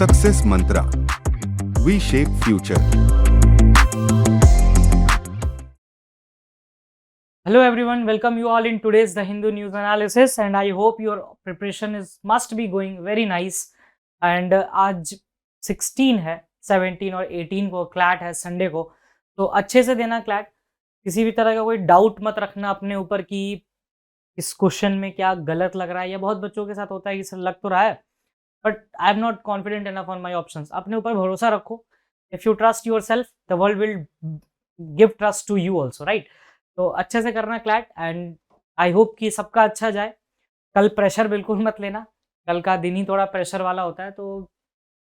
Success Mantra, V shape future. Hello everyone, welcome you all in today's The Hindu News Analysis and I hope your preparation must be going very nice and आज 16 है, 17 और 18 को CLAT है Sunday को, तो अच्छे से देना क्लैट। किसी भी तरह का कोई डाउट मत रखना अपने ऊपर कि इस क्वेश्चन में क्या गलत लग रहा है, या बहुत बच्चों के साथ होता है कि सर लग तो रहा है but I am not confident enough on my options. अपने ऊपर भरोसा रखो। If you trust yourself the world will give trust to you also, right? तो अच्छे से करना क्लैट एंड आई होप कि सबका अच्छा जाए। कल प्रेशर बिल्कुल मत लेना, कल का दिन ही थोड़ा प्रेशर वाला होता है, तो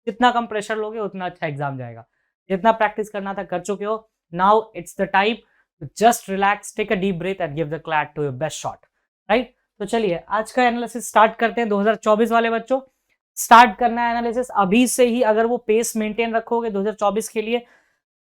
जितना कम प्रेशर लोगे उतना अच्छा एग्जाम जाएगा। जितना प्रैक्टिस करना था कर चुके हो, now it's the time to just relax, take a deep breath and give the CLAT to your best shot, right? तो चलिए आज का एनालिसिस स्टार्ट करते हैं। 2024 वाले बच्चों, स्टार्ट करना है एनालिसिस अभी से ही। अगर वो पेस मेंटेन रखोगे 2024 के लिए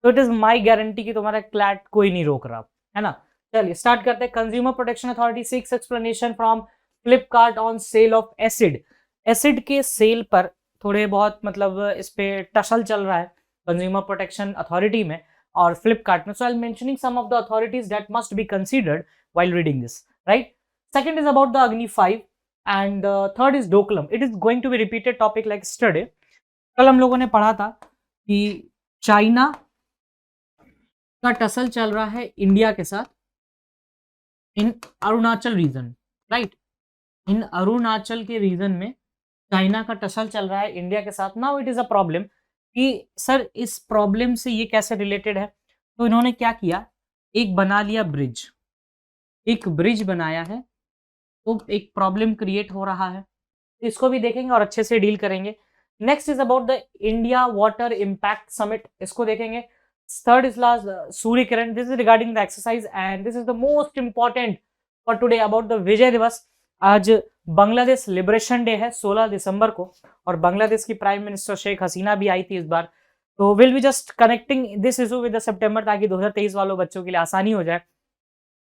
तो इट इज माई गारंटी कि तुम्हारा क्लैट कोई नहीं रोक रहा है ना। चलिए स्टार्ट करते हैं। Consumer protection authority seeks explanation from Flipkart on sale of acid. Acid के सेल पर थोड़े बहुत मतलब इस पे टसल चल रहा है कंज्यूमर प्रोटेक्शन अथॉरिटी में और फ्लिपकार्ट में। So I am mentioning some of the authorities that must be considered while reading this, right? Second is about the Agni 5 and third is Doklam. It is going to be repeated topic like study. कल हम लोगों ने पढ़ा था कि China का tussle चल रहा है इंडिया के साथ इन अरुणाचल रीजन, राइट? इन अरुणाचल के रीजन में चाइना का टसल चल रहा है इंडिया के साथ। Now it is a problem कि सर इस प्रॉब्लम से ये कैसे रिलेटेड है। तो इन्होंने क्या किया, एक बना लिया ब्रिज, एक ब्रिज बनाया है, तो एक प्रॉब्लम क्रिएट हो रहा है। तो इसको भी देखेंगे और अच्छे से डील करेंगे। Next is about the India water impact summit, इसको देखेंगे। Third is last Surya Kiran, this is regarding the exercise and this is the most important for today about the Vijay Diwas. आज बांग्लादेश लिबरेशन डे है 16 दिसंबर को और बांग्लादेश की प्राइम मिनिस्टर शेख हसीना भी आई थी इस बार। तो will be just connecting this issue with the September ताकि 2023 वालों बच्चों के लिए आसानी हो जाए।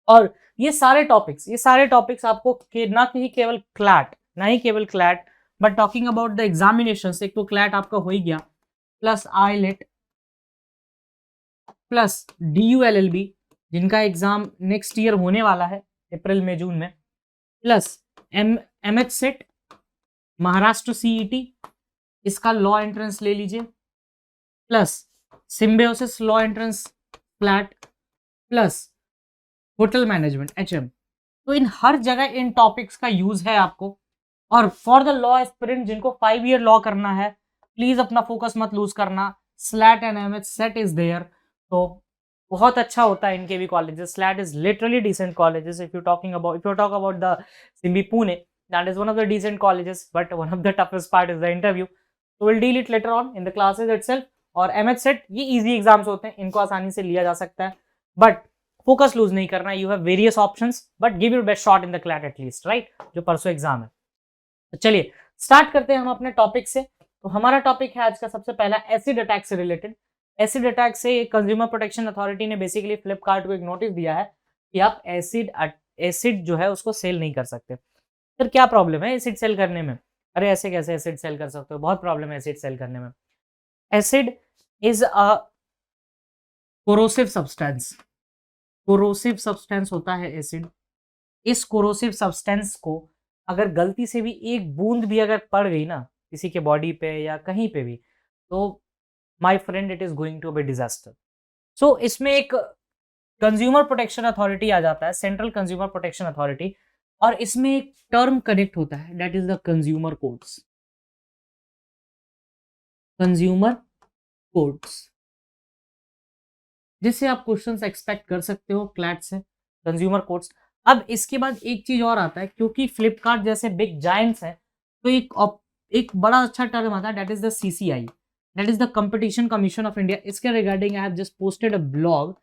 और ये सारे टॉपिक्स आपको ना ही केवल क्लैट, ना ही केवल CLAT but talking about the examination. एक तो क्लैट आपका हो ही गया, प्लस आईलेट, प्लस DULLB जिनका एग्जाम नेक्स्ट ईयर होने वाला है अप्रैल में जून में, plus MH set, Maharashtra CET, इसका लॉ एंट्रेंस ले लीजिए, plus symbiosis law entrance flat, plus hotel management HM। तो इन हर जगह इन टॉपिक्स का यूज है आपको। और फॉर द लॉ एस्पिरेंट जिनको 5 ईयर लॉ करना है, प्लीज अपना फोकस मत लूज करना। SLAT and MH CET is there, तो बहुत अच्छा होता है इनके भी colleges. SLAT is literally decent colleges. If you talk about the Symbi Pune, that is one of the decent colleges but one of the toughest part is the interview. तो will deal it later on in the classes itself. और MH CET ये easy exams होते हैं, इनको आसानी से लिया जा सकता है बट फोकस लूज नहीं करना। You have various options but give your best shot in the CLAT at least, right? जो परसों एग्जाम है। तो चलिए स्टार्ट करते हैं हम अपने टॉपिक से। तो हमारा टॉपिक है आज का सबसे पहला एसिड अटैक से रिलेटेड। एसिड अटैक से कंज्यूमर प्रोटेक्शन अथॉरिटी ने बेसिकली फ्लिपकार्ट को एक नोटिस दिया है कि आप एसिड जो है उसको सेल नहीं कर सकते। फिर क्या प्रॉब्लम है एसिड सेल करने में? अरे ऐसे कैसे एसिड सेल कर सकते हो, बहुत प्रॉब्लम है एसिड सेल करने में। Acid is a corrosive substance, corrosive substance होता है एसिड। इस कोरोसिव सब्सटेंस को अगर गलती से भी एक बूंद भी अगर पड़ गई ना किसी के बॉडी पे या कहीं पे भी, तो my friend it is going to be disaster. So इसमें एक कंज्यूमर प्रोटेक्शन अथॉरिटी आ जाता है, सेंट्रल कंज्यूमर प्रोटेक्शन अथॉरिटी, और इसमें एक टर्म कनेक्ट होता है that is the consumer codes. Consumer codes जिससे आप क्वेश्चंस एक्सपेक्ट कर सकते हो क्लैट से, कंज्यूमर कोड्स। अब इसके बाद एक चीज और आता है, क्योंकि फ्लिपकार्ट जैसे बिग जायंट्स हैं तो एक बड़ा अच्छा टर्म आता है that is the CCI, that is the competition commission of India. इसके regarding I have just posted a blog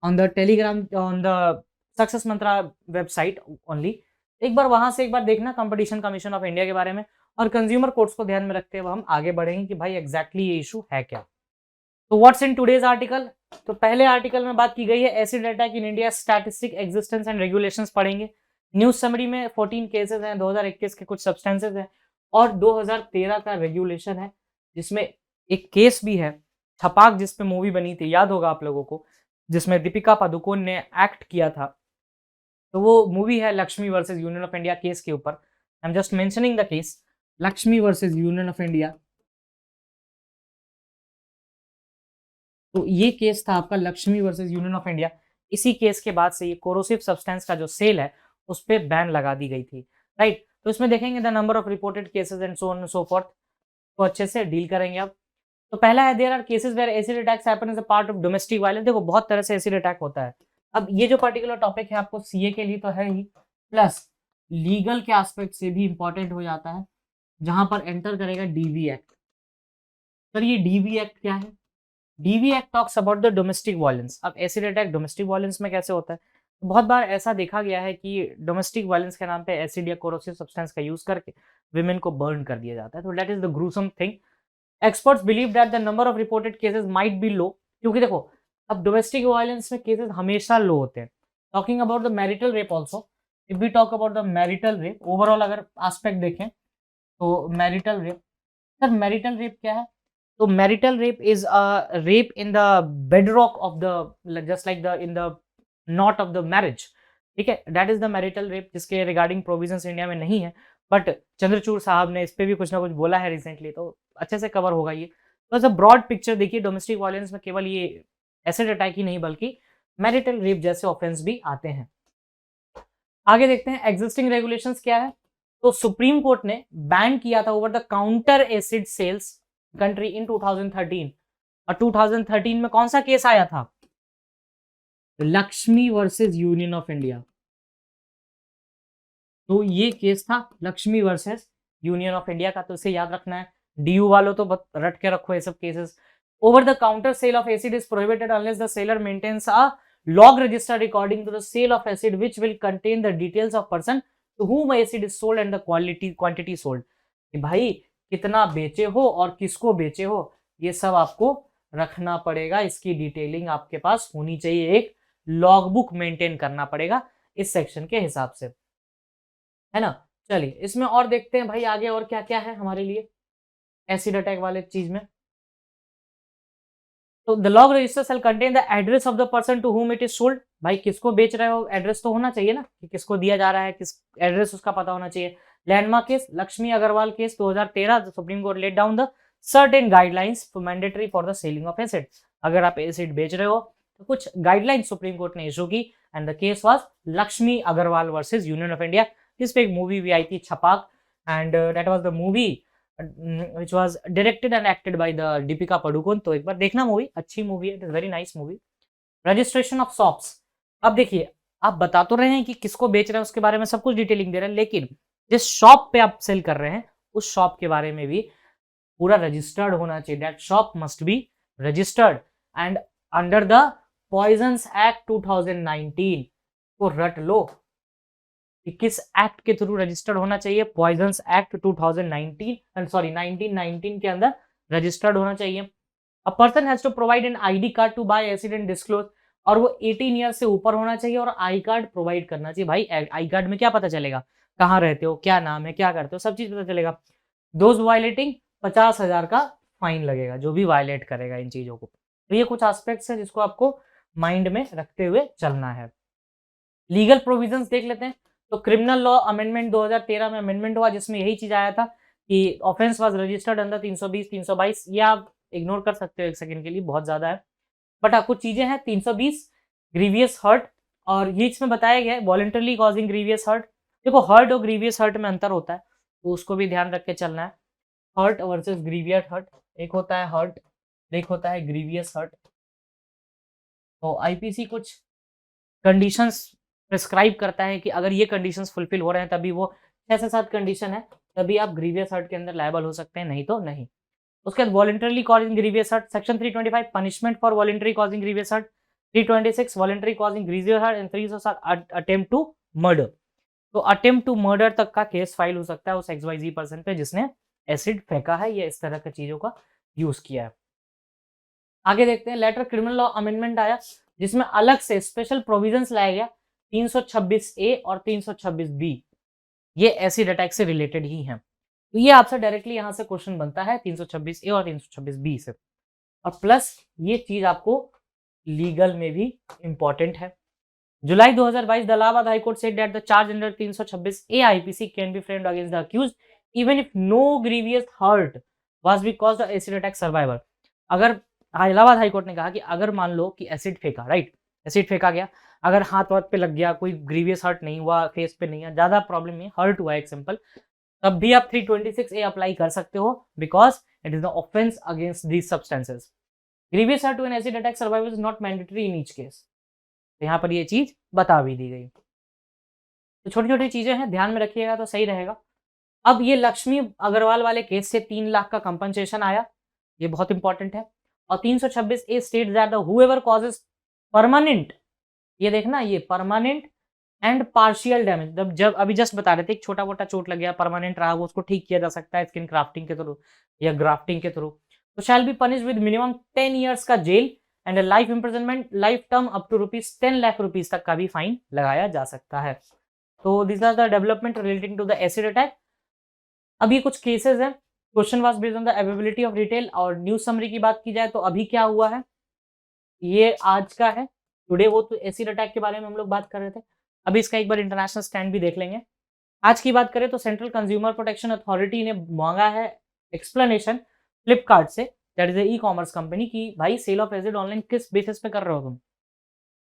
on the telegram on the success mantra website only. एक बार वहां से एक बार देखना कंपटीशन कमीशन ऑफ इंडिया के बारे में, और कंज्यूमर कोड्स को ध्यान में रखते हुए हम आगे बढ़ेंगे कि भाई एग्जैक्टली ये इशू है क्या। तो व्हाट्स इन टुडेज आर्टिकल? तो पहले आर्टिकल में बात की गई है acid attack in India, statistic, existence and regulations पढ़ेंगे। न्यूज समरी में 14 केसेस हैं, 2021 के कुछ सब्सटेंसेस हैं और 2013 का रेगुलेशन है जिसमें एक केस भी है, छपाक जिस पे मूवी बनी थी, याद होगा आप लोगों को, जिसमें दीपिका पादुकोण ने एक्ट किया था। तो वो मूवी है Lakshmi versus union of India case के ऊपर। I am just mentioning the case, Lakshmi versus union of India. तो ये केस था आपका Lakshmi versus union of India. इसी केस के बाद से ये कोरोसिव सब्सटेंस का जो सेल है उस पे बैन लगा दी गई थी, राइट। तो इसमें देखेंगे the number of reported cases and so on and so forth, तो अच्छे से डील करेंगे अब। तो पहला है there are cases where acid attacks happen as a part of domestic violence. देखो बहुत तरह से एसिड अटैक होता है। अब ये जो पर्टिकुलर टॉपिक है आपको सीए के लिए तो है ही, प्लस लीगल के एस्पेक्ट से भी इंपॉर्टेंट हो जाता है, जहां पर एंटर करेगा डीवी एक्ट। सर ये डीवी एक्ट क्या है? DV act talks about the domestic violence. अब एसिड अटैक डोमेस्टिक वायलेंस में कैसे होता है? तो बहुत बार ऐसा देखा गया है कि डोमेस्टिक वायलेंस के नाम पे एसिड या कोरोसिव सब्सटेंस का यूज करके विमेन को बर्न कर दिया जाता है। तो that is the gruesome thing. Experts believe that the number of reported cases might be low, क्योंकि देखो अब डोमेस्टिक वायलेंस में केसेस हमेशा लो होते हैं। Talking about the marital rape also, if we talk about the marital rape overall अगर aspect देखें तो marital rape, sir marital rape क्या है? तो marital rape is a rape in the bedrock of the just like the in the knot of the marriage, ठीक है, that is the marital rape, जिसके regarding provisions India में नहीं है, but Chandrachud साहब ने इस पे भी कुछ ना कुछ बोला है रिसेंटली, तो अच्छे से कवर होगा ये। तो एज अ ब्रॉड पिक्चर देखिए डोमेस्टिक वायलेंस में केवल ये एसिड अटैक ही नहीं बल्कि मैरिटल रेप जैसे ऑफेंस भी आते हैं। आगे देखते हैं एग्जिस्टिंग रेगुलेशंस क्या है। तो सुप्रीम कोर्ट ने बैन किया था over the counter acid sales country in 2013, और 2013 में कौन सा केस आया था? Lakshmi versus union of India. तो ये केस था Lakshmi versus union of India का, तो इसे याद रखना है। डीयू वालों तो रट के रखो ये सब cases. Over the counter sale of acid is prohibited unless the seller maintains a log register according to the sale of acid which will contain the details of person to whom acid is sold and the quantity sold। कि भाई कितना बेचे हो और किसको बेचे हो ये सब आपको रखना पड़ेगा, इसकी डिटेलिंग आपके पास होनी चाहिए, एक लॉग बुक मेंटेन करना पड़ेगा इस सेक्शन के हिसाब से, है ना। चलिए इसमें और देखते हैं भाई आगे और क्या क्या है हमारे लिए एसिड अटैक वाले चीज में। तो the log register shall contain the address of the person to whom it is sold. भाई किसको बेच रहे हो एड्रेस तो होना चाहिए ना, कि किसको दिया जा रहा है, किस एड्रेस उसका पता होना चाहिए। Landmark case Laxmi Agarwal case 2013, supreme court laid down the certain guidelines for mandatory for the selling of acid. अगर आप एसिड बेच रहे हो तो कुछ गाइडलाइंस सुप्रीम कोर्ट ने इशू की, and the case was Laxmi Agarwal versus union of India, जिस पे एक मूवी भी आई थी Chhapaak, and that was the movie which was directed and acted by the Deepika Padukone। तो एक बार देखना मूवी, अच्छी मूवी है, it is very nice movie. Registration of shops, अब देखिए आप बता तो रहे हैं कि किसको बेच रहे हैं उसके बारे में सब कुछ डिटेलिंग दे रहे हैं, लेकिन जिस शॉप पे आप सेल कर रहे हैं उस शॉप के बारे में भी पूरा रजिस्टर्ड होना चाहिए। That shop must be registered and under the Poisons Act 2019 को रट लो कि किस एक्ट के थ्रू रजिस्टर्ड होना चाहिए, पॉइजन्स एक्ट 2019 सॉरी 1919 के अंदर रजिस्टर्ड होना चाहिए। A person has to provide an ID card to buy acid and disclose, और वो 18 ईयर से ऊपर होना चाहिए और आई कार्ड प्रोवाइड करना चाहिए। भाई आई कार्ड में क्या पता चलेगा, कहाँ रहते हो, क्या नाम है, क्या करते हो, सब चीज पता चलेगा। दोज वायलेटिंग 50,000 का फाइन लगेगा जो भी वायलेट करेगा इन चीजों को। तो ये कुछ एस्पेक्ट्स है जिसको आपको माइंड में रखते हुए चलना है। लीगल प्रोविजंस देख लेते हैं। तो क्रिमिनल लॉ अमेंडमेंट 2013 में अमेंडमेंट हुआ जिसमें यही चीज आया था कि ऑफेंस वाज रजिस्टर्ड अंडर 320 322, ये आप इग्नोर कर सकते हो एक सेकंड के लिए, बहुत ज्यादा है, बट कुछ चीजें हैं। 320 ग्रीवियस हर्ट, और ये इसमें बताया गया है वॉलंटरली कॉजिंग ग्रीवियस हर्ट। देखो हर्ट और ग्रीवियस हर्ट में अंतर होता है तो उसको भी ध्यान रख के चलना है। हर्ट वर्सेस ग्रीवियस हर्ट, एक होता है हर्ट, एक होता है ग्रीवियस हर्ट। तो आईपीसी कुछ कंडीशंस प्रिस्क्राइब करता है कि अगर ये कंडीशंस फुलफिल हो रहे हैं तभी वो 6 से 7 कंडीशन है तभी आप ग्रीवियस हर्ट के अंदर लायबल हो सकते हैं, नहीं तो नहीं। उसके बाद voluntarily causing grievous hurt, section 325 punishment for voluntary causing grievous hurt, 326 voluntary causing grievous hurt, and 307 attempt to murder. तो अटेम्प्ट टू मर्डर तक का केस फाइल हो सकता है उस XYZ पर्सन पे जिसने एसिड फेंका है या इस तरह की चीजों का यूज किया है। आगे देखते हैं लेटर क्रिमिनल लॉ अमेंडमेंट आया जिसमें अलग से स्पेशल प्रोविजंस लाया गया 326A और 326B, ये एसिड अटैक से रिलेटेड ही हैं। तो ये आपसे डायरेक्टली यहाँ से क्वेश्चन बनता है 326A और 326B से, और प्लस ये चीज आपको लीगल में भी इंपॉर्टेंट है। जुलाई 2022 the Allahabad high court said that the charge under 326A IPC can be framed against the accused even if no grievous hurt was be caused by acid attack survivor। अगर Allahabad high court ने कहा कि अगर मान लो कि acid फेंका, right, acid फेंका गया, अगर हाथ वाथ पे लग गया, कोई ग्रीवियस हर्ट नहीं हुआ, फेस पे नहीं है, ज्यादा प्रॉब्लम नहीं, हर्ट हुआ एक सिंपल, तब भी आप 326A अप्लाई कर सकते हो because it is the offence against these substances. Grievous hurt to an acid attack survivor is not mandatory in each case. तो यहाँ पर ये चीज बता भी दी गई। तो छोटी छोटी चीजें हैं, ध्यान में रखिएगा तो सही रहेगा। अब ये लक्ष्मी अग्रवाल वाले केस से 3 लाख का कंपनसेशन आया, ये बहुत इंपॉर्टेंट है। और 326A states that the whoever causes permanent, ये देखना, ये परमानेंट एंड पार्शियल डैमेज, जब अभी जस्ट बता रहे थे, एक छोटा मोटा चोट लग गया, परमानेंट रहा, वो उसको ठीक किया जा सकता है स्किन क्राफ्टिंग के थ्रू या ग्राफ्टिंग के थ्रू, तो shall be punish with minimum 10 years का jail and life imprisonment, life term up to ₹10 lakh तक का भी फाइन लगाया जा सकता है। तो this are the development relating to the acid attack. अब ये कुछ केसेस हैं, question was based on the availability of detail. और न्यूज समरी की बात की जाए तो अभी क्या हुआ है, ये आज का है, टुडे, वो तो एसिड अटैक के बारे में हम लोग बात कर रहे थे। अभी इसका एक बार इंटरनेशनल स्टैंड भी देख लेंगे। आज की बात करें तो सेंट्रल कंज्यूमर प्रोटेक्शन अथॉरिटी ने मांगा है एक्सप्लेनेशन फ्लिपकार्ट से, that is e commerce company, की भाई सेल ऑफ एसिड ऑनलाइन किस बेसिस पे कर रहे हो तुम।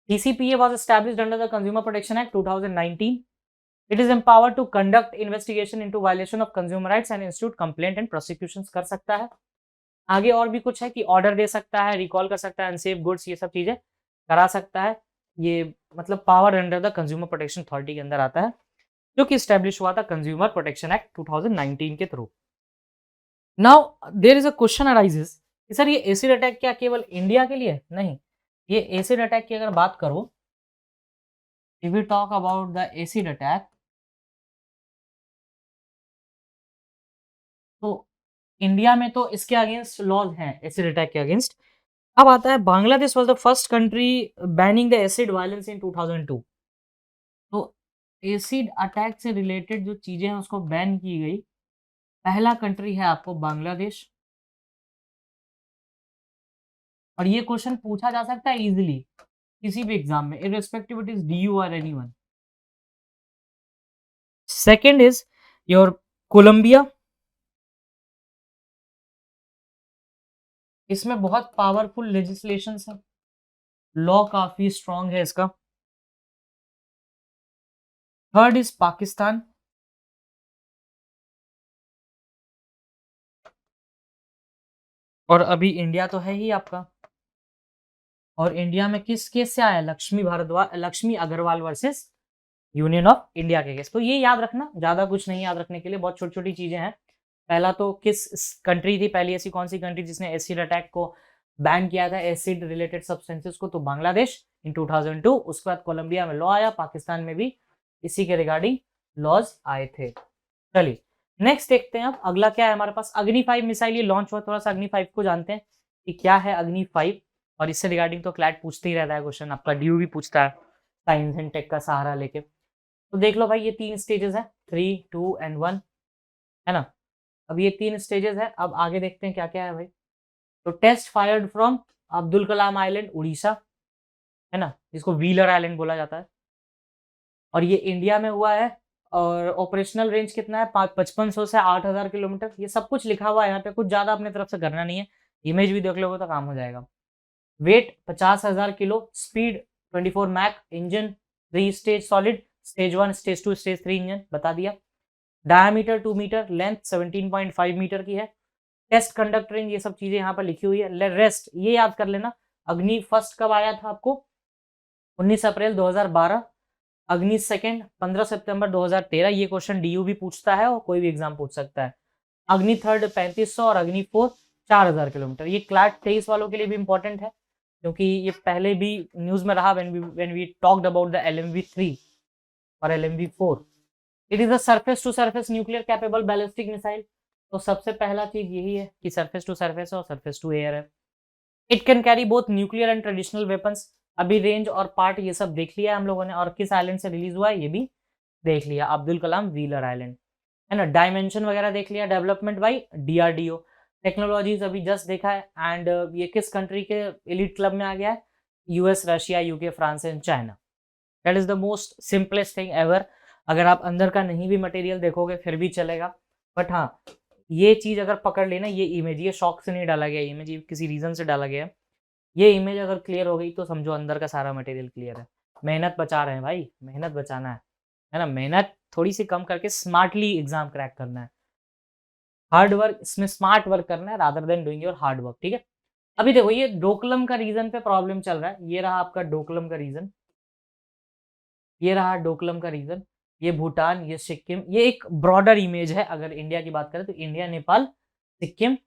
TCPA was established under the Consumer Protection Act 2019. It is empowered to conduct investigation into violation of consumer rights and institute complaint and prosecutions कर सकता है। आगे और भी कुछ है कि ऑर्डर दे सकता है, रिकॉल कर सकता है, अनसेफ गुड्स, ये सब चीजें करा सकता है। ये मतलब power under the consumer protection authority के अंदर आता है, जो कि स्टैब्लिश हुआ था कंज्यूमर प्रोटेक्शन एक्ट 2019 के थ्रू। Now there is a question arises कि सर ये एसिड अटैक क्या केवल इंडिया के लिए? नहीं, ये एसिड अटैक की अगर बात करो, if we talk about the acid attack, तो इंडिया में तो इसके अगेंस्ट लॉज हैं, एसिड अटैक के अगेंस्ट। अब आता है Bangladesh was the first country banning the acid violence in 2002। तो एसिड अटैक से रिलेटेड जो चीजें हैं उसको बैन की गई, पहला कंट्री है आपको बांग्लादेश। और ये क्वेश्चन पूछा जा सकता है इजीली किसी भी एग्जाम में, इररिस्पेक्टिव इट इज DU और anyone. Second is your Columbia, इसमें बहुत पावरफुल लेजिस्लेशन है, लॉ काफी स्ट्रांग है इसका। थर्ड इज पाकिस्तान, और अभी इंडिया तो है ही आपका। और इंडिया में किस केस से आया? Laxmi Agarwal versus union of India के केस। तो ये याद रखना, ज्यादा कुछ नहीं याद रखने के लिए, बहुत छोटी छोटी चीजें हैं। पहला तो किस कंट्री थी, पहली ऐसी कौन सी कंट्री जिसने एसिड अटैक को बैन किया था, एसिड रिलेटेड सब्सटेंसेस को? तो बांग्लादेश इन 2002। उसके बाद कोलंबिया में लॉ आया, पाकिस्तान में भी इसी के रिगार्डिंग लॉज आए थे। चलिए नेक्स्ट देखते हैं। अब अगला क्या है हमारे पास, अग्नि 5 मिसाइल, ये लॉन्च हुआ। थोड़ा सा अग्नि 5 को जानते हैं कि क्या है अग्नि 5, और इससे रिगार्डिंग तो क्लैट पूछते ही रहता है क्वेश्चन, आपका DU भी पूछता है साइंस एंड टेक का सहारा लेके। तो देख लो भाई, ये 3 स्टेजेस है, 3, 2 एंड 1, है ना। अब ये 3 स्टेजेस है। अब आगे देखते हैं क्या क्या है भाई। तो test fired from Abdul Kalam island, Orissa, है ना, जिसको व्हीलर आइलैंड बोला जाता है, और ये इंडिया में हुआ है। और ऑपरेशनल रेंज कितना है? 5500 से 8000 किलोमीटर। ये सब कुछ लिखा हुआ है यहाँ पे, कुछ ज्यादा अपने तरफ से करना नहीं है, इमेज भी देख लोगे तो काम हो जाएगा। Weight 50,000 kilo, speed 24 Mach, engine 3 stage solid, stage 1, stage 2, stage 3 engine बता दिया। डायमीटर 2 मीटर, लेंथ 17.5 मीटर की है। टेस्ट कंडक्ट रेंज, ये सब चीजें यहाँ पर लिखी हुई है। रेस्ट ये याद कर लेना, अग्नि फर्स्ट कब आया था आपको? 19 अप्रैल 2012। अग्नि सेकंड 15 सितंबर 2013। ये क्वेश्चन DU भी पूछता है और कोई भी एग्जाम पूछ सकता है। अग्नि थर्ड 3500 और अग्नि 4 4000 किलोमीटर। ये क्लैट 23 वालों के लिए भी इंपॉर्टेंट है, क्योंकि ये पहले भी न्यूज में रहा when we talked about the LMV3 और LMV4। It is a surface to surface nuclear capable ballistic missile. तो सबसे पहला चीज यही है कि सरफेस टू सरफेस है और सरफेस टू एयर है। It can carry both nuclear and traditional weapons. अभी रेंज और पार्ट ये सब देख लिया हम लोगों ने, और किस आइलैंड से रिलीज हुआ है ये भी देख लिया, अब्दुल कलाम व्हीलर आइलैंड, है ना। डायमेंशन वगैरह देख लिया, डेवलपमेंट बाय DRDO, टेक्नोलॉजीज अभी जस्ट देखा है, एंड ये किस कंट्री के एलिट क्लब में आ गया है, US, Russia, UK, France and China. That is the most simplest thing ever. अगर आप अंदर का नहीं भी मटेरियल देखोगे फिर भी चलेगा, बट हाँ ये चीज अगर पकड़ लेना, ये इमेज, ये शौक से नहीं डाला गया इमेज, ये किसी रीजन से डाला गया है। ये इमेज अगर क्लियर हो गई तो समझो अंदर का सारा मटेरियल क्लियर है। मेहनत बचा रहे हैं भाई, मेहनत बचाना है ना। मेहनत थोड़ी सी कम करके स्मार्टली एग्जाम क्रैक करना है, हार्ड वर्क इसमें स्मार्ट वर्क करना है rather than doing your hard work, ठीक है। अभी देखो ये डोकलम का रीजन पे प्रॉब्लम चल रहा है, ये रहा आपका डोकलम का रीजन, ये रहा डोकलम का रीजन, ये भूटान, ये सिक्किम, ये एक ब्रॉडर इमेज है। अगर इंडिया की बात करें तो इंडिया, नेपाल, सिक्किम,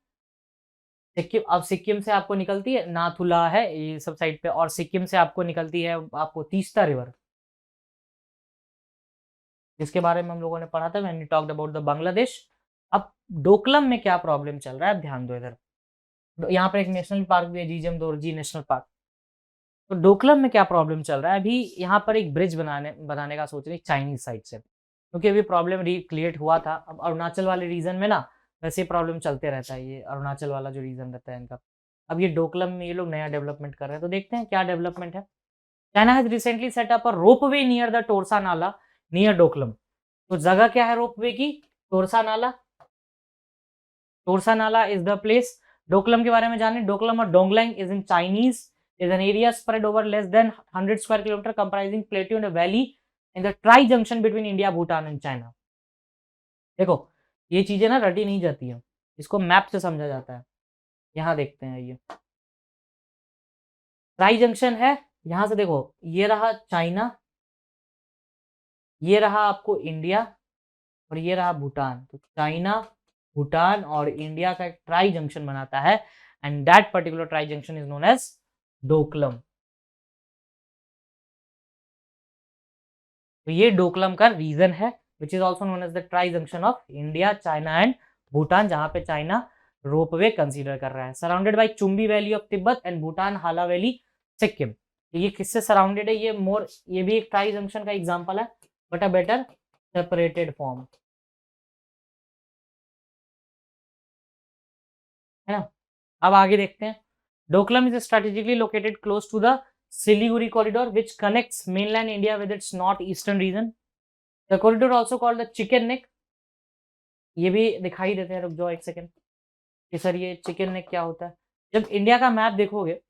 सिक्किम, अब सिक्किम से आपको निकलती है नाथुला है ये सब साइड पे, और सिक्किम से आपको निकलती है आपको तीस्ता रिवर, जिसके बारे में हम लोगों ने पढ़ा था when we talked about the Bangladesh. अब डोकलम में क्या प्रॉब्लम चल रहा है, अब ध्यान दो इधर। यहाँ पर एक नेशनल पार्क भी है, जीजम दोरजी नेशनल पार्क। तो डोकलम में क्या प्रॉब्लम चल रहा है, अभी यहाँ पर एक ब्रिज बनाने का सोच रहे चाइनीज साइड से, क्योंकि अभी प्रॉब्लम क्रिएट हुआ था। अब अरुणाचल वाले रीजन में ना वैसे प्रॉब्लम चलते रहता है, ये अरुणाचल वाला जो रीजन रहता है इनका। अब ये डोकलम में ये लोग नया डेवलपमेंट कर रहे हैं, तो देखते हैं क्या डेवलपमेंट है। China has recently set up a ropeway near the Torsa Nala near Doklam. तो जगह क्या है रोपवे की, टोरसा नाला। टोरसा नाला इज द प्लेस। डोकलम के बारे में जाने, डोकलम और Donglang is in Chinese, is an area spread over less than 100 square kilometer comprising plateau and a valley in the tri junction between India, Bhutan and China। देखो ये चीजें ना रटी नहीं जाती है, इसको मैप से समझा जाता है। यहाँ देखते हैं, ये ट्राई जंक्शन है, यहाँ से देखो ये रहा चाइना, ये रहा आपको इंडिया, और ये रहा भूटान। तो चाइना, भूटान और इंडिया का एक ट्राई जंक्शन बनाता है, and that particular tri junction is known as Doklam. तो ये डोकलम का रीजन है, which is also known as the tri junction of India, China and Bhutan, जहां पे चाइना रोपवे कंसीडर कर रहा है। Surrounded by Chumbi valley of Tibet and Bhutan Haa valley, Sikkim. तो ये किससे सराउंडेड है, ये भी एक ट्राई जंक्शन का एग्जांपल है, but a better separated form, है ना। अब आगे देखते हैं। Doklam is strategically located close to the Siliguri corridor which connects mainland India with its north eastern region. The corridor also called the chicken neck. ये भी दिखाई देते हैं, रुक जाओ एक सेकेंड कि सर ये चिकन नेक क्या होता है। जब इंडिया का मैप देखोगे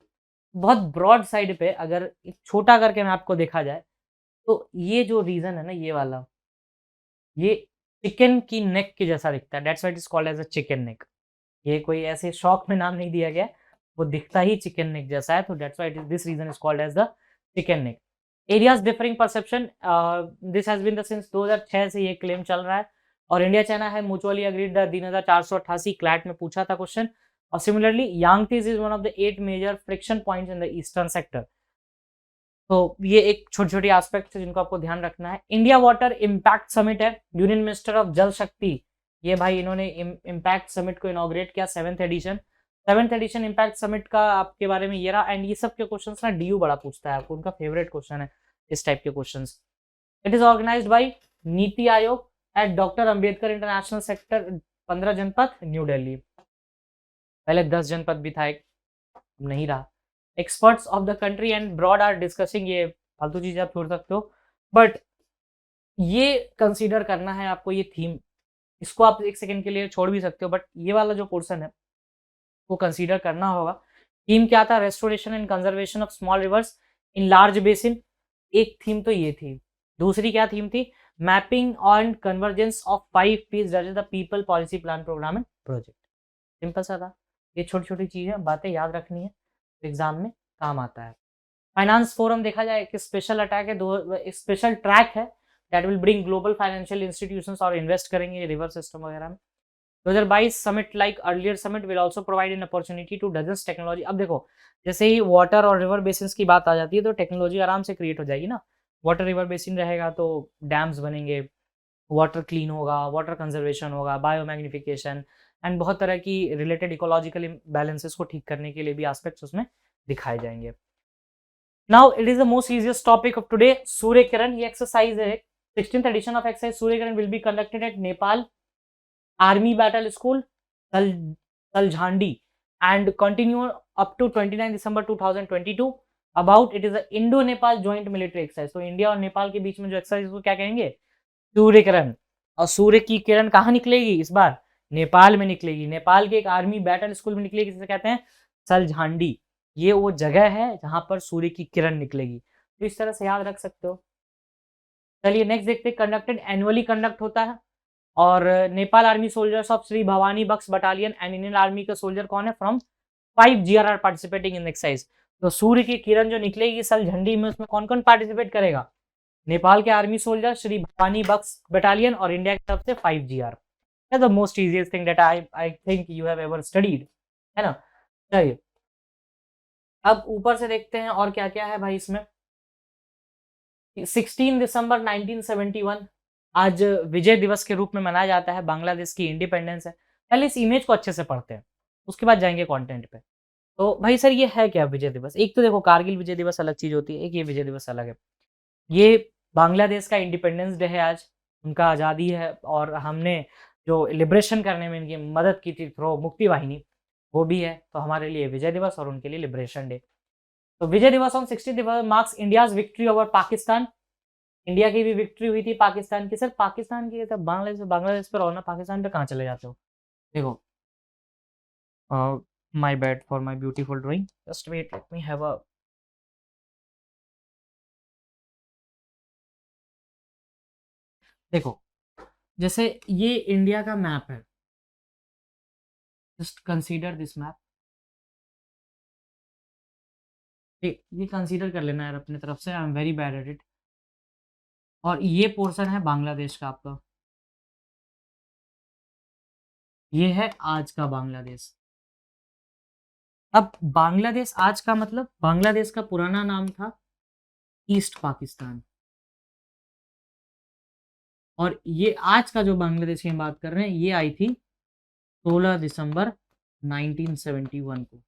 बहुत ब्रॉड साइड पे, अगर छोटा करके मैप को देखा जाए तो ये जो रीजन है ना, ये वाला, ये चिकन की नेक के जैसा दिखता है, that's why it is called as a chicken neck. ये कोई ऐसे शौक में नाम नहीं दिया गया, वो दिखता ही चिकन नेक जैसा है, तो that's why this region is called as the chicken neck. Areas differing perception, this has been the since 2006 से ये क्लेम चल रहा है, और इंडिया चाइना है म्यूचुअली अग्रीड द 3488 क्लैट में पूछा था क्वेश्चन। और similarly Yangtse is one of the 8 major friction points in the eastern sector. तो ये एक छोटी छोटी एस्पेक्ट है जिनको आपको ध्यान रखना है। इंडिया वाटर इम्पैक्ट समिट है, यूनियन मिनिस्टर ऑफ जल शक्ति, ये भाई इन्होंने इम्पैक्ट समिट को इनॉग्रेट किया, 7th एडिशन इम्पैक्ट समिट का आपके बारे में ये रहा। एंड ये सब के क्वेश्चंस ना DU बड़ा पूछता है आपको, उनका फेवरेट क्वेश्चन है इस टाइप के questions. It is organised by Niti Aayog at doctor Ambedkar international sector 15 Janpath, new Delhi. पहले 10 जनपद भी था, एक नहीं रहा। Experts of the country and broad are discussing, ये फालतू चीजें आप छोड़ सकते हो, बट ये कंसीडर करना है आपको, ये थीम, इसको आप एक सेकंड के लिए छोड़ भी सकते हो, बट ये वाला जो पोर्शन है वो कंसीडर करना होगा। थीम क्या था, restoration and conservation of small rivers in large basin, एक थीम तो ये थी। दूसरी क्या थीम थी, mapping on convergence of 5 P's that is the people, policy, plan, programme and project. Simple सा था, ये छोटी छोटी चीजें बातें याद रखनी है, एग्जाम में काम आता है। फाइनेंस फोरम देखा जाए कि स्पेशल अटैक है, स्पेशल ट्रैक है that will bring global financial institutions और इन्वेस्ट करेंगे रिवर सिस्टम वगैरह में। 2022 summit like earlier summit will also provide an opportunity to dozens technology. अब देखो जैसे ही वाटर और रिवर बेसिन की बात आ जाती है तो टेक्नोलॉजी आराम से क्रिएट हो जाएगी ना। वाटर रिवर बेसिन रहेगा तो डैम्स बनेंगे, वाटर क्लीन होगा, वाटर कंजर्वेशन होगा, बायोमैग्निफिकेशन एंड बहुत तरह की रिलेटेड इकोलॉजिकल इम्बैलेंसेस को ठीक करने के लिए भी एस्पेक्ट्स उसमें दिखाए जाएंगे। Now it is the most easiest topic of today, Surya Kiran. ये एक्सरसाइज है, 16th edition of exercise Surya Kiran will be conducted at Nepal army battle school Taljhandi and continue up to 29 December 2022. About it is a Indo-Nepal joint military exercise. तो India और नेपाल के बीच में जो exercise को क्या कहेंगे? सूर्य किरण। और सूर्य की किरण कहाँ निकलेगी इस बार? नेपाल में निकलेगी। नेपाल के एक आर्मी बैटल स्कूल में निकलेगी, जिसे कहते हैं सलझांडी। ये वो जगह है जहां पर सूर्य की किरण निकलेगी। तो इस तरह से याद रख सकते हो। चलिए नेक्स्ट देखते हैं। कंडक्टेड एनुअली कंडक्ट होता है। और Nepal army soldiers of Shri Bhawani Bux battalion and Indian army का सोल्जर कौन है? From 5 GR participating in exercise. तो सूर्य की किरण जो निकलेगी सल झंडी में, उसमें कौन कौन पार्टिसिपेट करेगा? नेपाल के army soldier Shri Bhawani Bux battalion और इंडिया की तरफ से 5 GR। The most easiest thing that I think you have ever studied, है ना। चलिए अब ऊपर से देखते हैं और क्या क्या है भाई इसमें। 16 दिसंबर 1971 आज विजय दिवस के रूप में मनाया जाता है। बांग्लादेश की इंडिपेंडेंस है। पहले इस इमेज को अच्छे से पढ़ते हैं, उसके बाद जाएंगे कंटेंट पे। तो भाई सर ये है क्या विजय दिवस? एक तो देखो कारगिल विजय दिवस अलग चीज होती है, एक ये विजय दिवस अलग है। ये बांग्लादेश का इंडिपेंडेंस डे है आज, उनका आज़ादी है, और हमने जो लिबरेशन करने में इनकी मदद की थी थ्रो मुक्ति वाहिनी, वो भी है। तो हमारे लिए विजय दिवस और उनके लिए लिबरेशन डे। तो विजय Diwas on 16 December marks India's victory over Pakistan. India की भी विक्ट्री हुई थी पाकिस्तान की। सर पाकिस्तान की तब बांग्लादेश पर होना, पाकिस्तान पे कहाँ चले जाते हो? देखो my bad for my beautiful drawing, just wait let me have a देखो जैसे ये इंडिया का मैप है, जस्ट कंसीडर दिस मैप। ये कंसीडर कर लेना यार अपनी तरफ से, I am very bad at it. और ये पोर्शन है बांग्लादेश का आपका, ये है आज का बांग्लादेश। अब बांग्लादेश आज का मतलब, बांग्लादेश का पुराना नाम था ईस्ट पाकिस्तान। और ये आज का जो बांग्लादेश की हम बात कर रहे हैं, ये आई थी 16 दिसंबर 1971 को।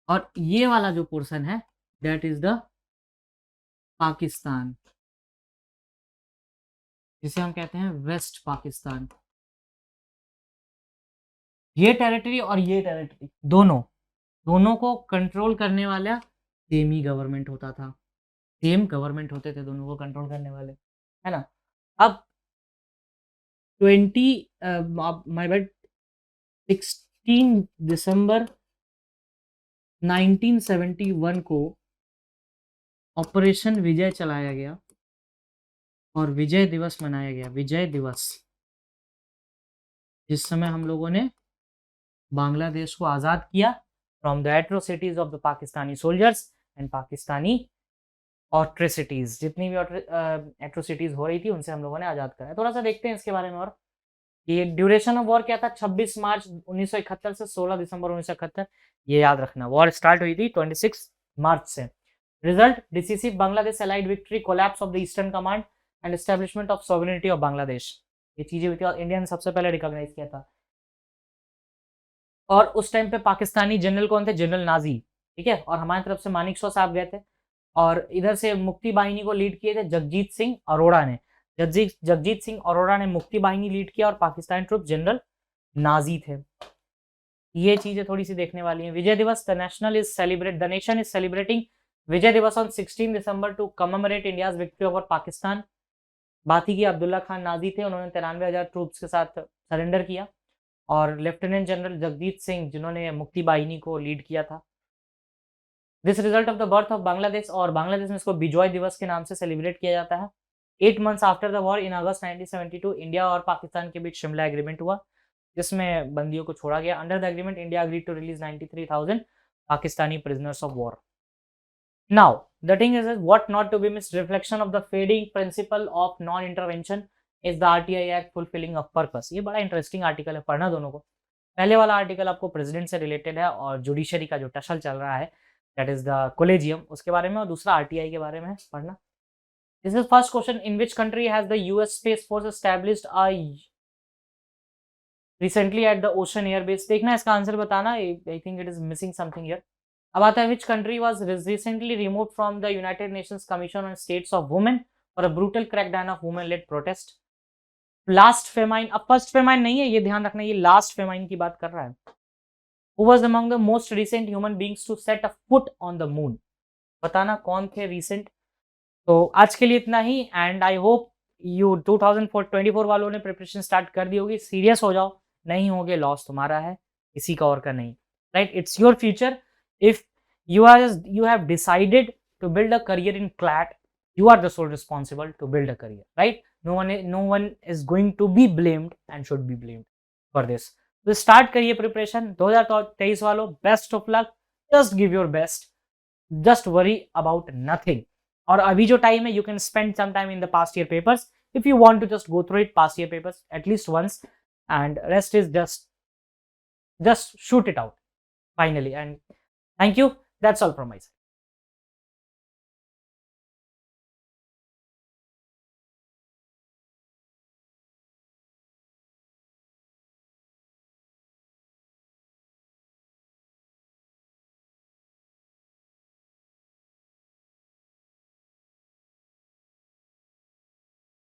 और ये वाला जो पोर्शन है दैट इज द पाकिस्तान, जिसे हम कहते हैं वेस्ट पाकिस्तान। ये टेरिटरी और ये टेरिटरी दोनों को कंट्रोल करने वाला सेम ही गवर्नमेंट होता था, सेम गवर्नमेंट होते थे दोनों को कंट्रोल करने वाले, है ना। अब 16 दिसंबर 1971 को ऑपरेशन विजय चलाया गया और विजय दिवस मनाया गया। विजय दिवस, जिस समय हम लोगों ने बांग्लादेश को आज़ाद किया from the atrocities of the Pakistani soldiers and Pakistani atrocities, जितनी भी एट्रोसिटीज हो रही थी उनसे हम लोगों ने आज़ाद कराया। थोड़ा सा देखते हैं इसके बारे में। और ये ड्यूरेशन ऑफ वॉर क्या था? 26 मार्च 1971 से 16 दिसंबर 1971, ये याद रखना। वॉर स्टार्ट हुई थी 26 मार्च से। Result decisive Bangladesh allied victory, collapse of the eastern command and establishment of sovereignty of Bangladesh. ये चीजें हुई थी और इंडिया ने सबसे पहले रिकॉग्नाइज किया था। और उस टाइम पे पाकिस्तानी जनरल कौन थे? जनरल नाजी, ठीक है। और हमारी तरफ से मानिकशॉ साहब गए थे, और इधर से मुक्ति बाहिनी को लीड किए थे जगजीत सिंह अरोड़ा ने। जगजीत सिंह अरोड़ा ने मुक्ति बाहिनी लीड किया और पाकिस्तानी ट्रुप जनरल नाजी थे। ये चीजें थोड़ी सी देखने वाली हैं। Vijay Diwas, the nation is celebrating Vijay Diwas on 16 December to commemorate India's victory over Pakistan. बात ही की अब्दुल्ला खान नाजी थे, उन्होंने 93,000 ट्रूप्स के साथ सरेंडर किया। और लेफ्टिनेंट जनरल जगजीत सिंह जिन्होंने मुक्ति बाहिनी को लीड किया था। This result of the birth of Bangladesh, और बांग्लादेश में इसको बिजॉय दिवस के नाम से सेलिब्रेट किया जाता है। 8 months after the war in August 1972 India और पाकिस्तान के बीच शिमला एग्रीमेंट हुआ, जिसमें बंदियों को छोड़ा गया। Under the agreement India agreed to release 93,000 Pakistani prisoners of war. Now the thing is what not to be missed, reflection of the fading principle of non intervention is the RTI act fulfilling of purpose. ये बड़ा interesting article है, पढ़ना दोनों को। पहले वाला article आपको president से रिलेटेड है और जुडिशरी का जो टसल चल रहा है दैट इज द कोलेजियम, उसके बारे में, और दूसरा आरटीआई के बारे में है, पढ़ना। This is first question. In which country has the US Space Force established recently at the Ocean Air Base? देखना इसका आंसर बताना। I think it is missing something here. अब आता है which country was recently removed from the United Nations Commission on States of Women for a brutal crackdown of women-led protest? Last famine, अब first famine नहीं है, ये ध्यान रखना, ये लास्ट फेमाइन की बात कर रहा है। Who was among the most recent human beings to set a foot on the moon? बताना कौन थे recent। तो आज के लिए इतना ही, एंड आई होप यू 2024 वालों ने प्रिपरेशन स्टार्ट कर दी होगी। सीरियस हो जाओ, नहीं होगे लॉस तुम्हारा है, किसी का और का नहीं, right. It's your future. If you have decided to build a career in CLAT, you are the sole responsible to build a career, right? No one is going to be blamed and should be blamed for this. तो start करिए preparation 2023 वालों। Best of luck, just give your best, just worry about nothing. और अभी जो time है, you can spend some time in the past year papers if you want to just go through it, past year papers at least once, and rest is just shoot it out finally। And thank you, that's all from my side।